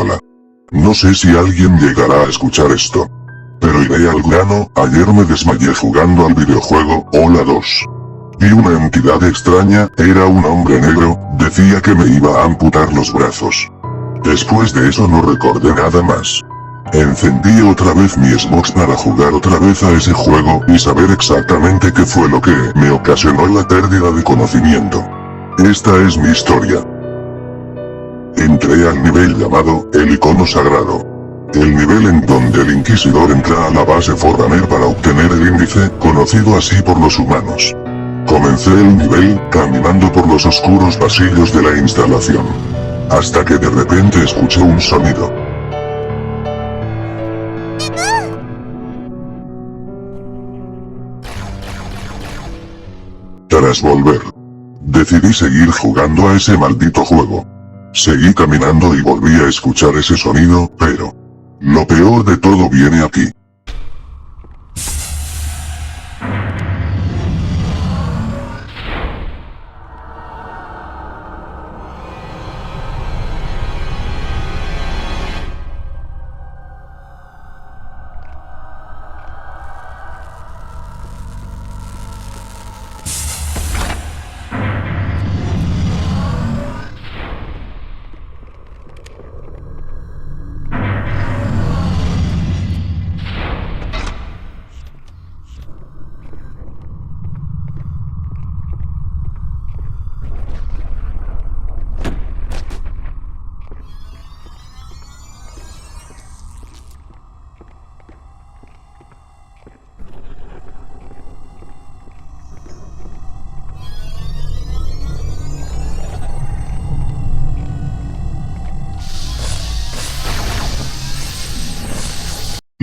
Hola. No sé si alguien llegará a escuchar esto. Pero iré al grano, ayer me desmayé jugando al videojuego Hola 2. Vi una entidad extraña, era un hombre negro, decía que me iba a amputar los brazos. Después de eso no recordé nada más. Encendí otra vez mi Xbox para jugar otra vez a ese juego y saber exactamente qué fue lo que me ocasionó la pérdida de conocimiento. Esta es mi historia. Entré al nivel llamado El Icono Sagrado. El nivel en donde el Inquisidor entra a la base Forerunner para obtener el índice, conocido así por los humanos. Comencé el nivel, caminando por los oscuros pasillos de la instalación. Hasta que de repente escuché un sonido. Tras volver, decidí seguir jugando a ese maldito juego. Seguí caminando y volví a escuchar ese sonido, pero lo peor de todo viene aquí.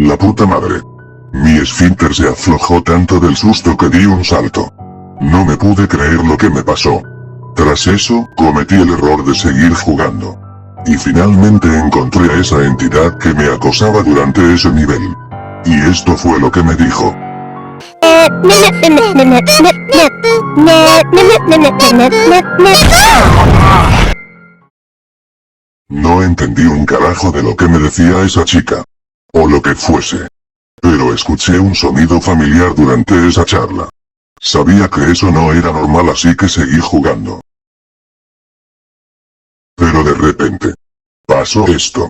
La puta madre. Mi esfínter se aflojó tanto del susto que di un salto. No me pude creer lo que me pasó. Tras eso, cometí el error de seguir jugando. Y finalmente encontré a esa entidad que me acosaba durante ese nivel. Y esto fue lo que me dijo. No entendí un carajo de lo que me decía esa chica. O lo que fuese. Pero escuché un sonido familiar durante esa charla. Sabía que eso no era normal, así que seguí jugando. Pero de repente, pasó esto.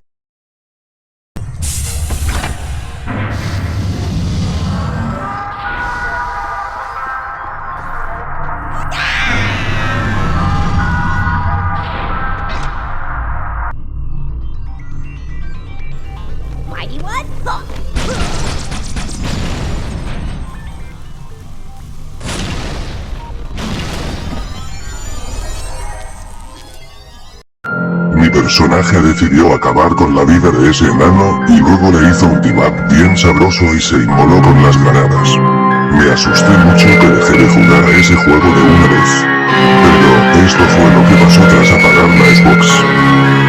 Mi personaje decidió acabar con la vida de ese enano, y luego le hizo un team-up bien sabroso y se inmoló con las granadas. Me asusté mucho que dejé de jugar a ese juego de una vez. Pero, esto fue lo que pasó tras apagar la Xbox.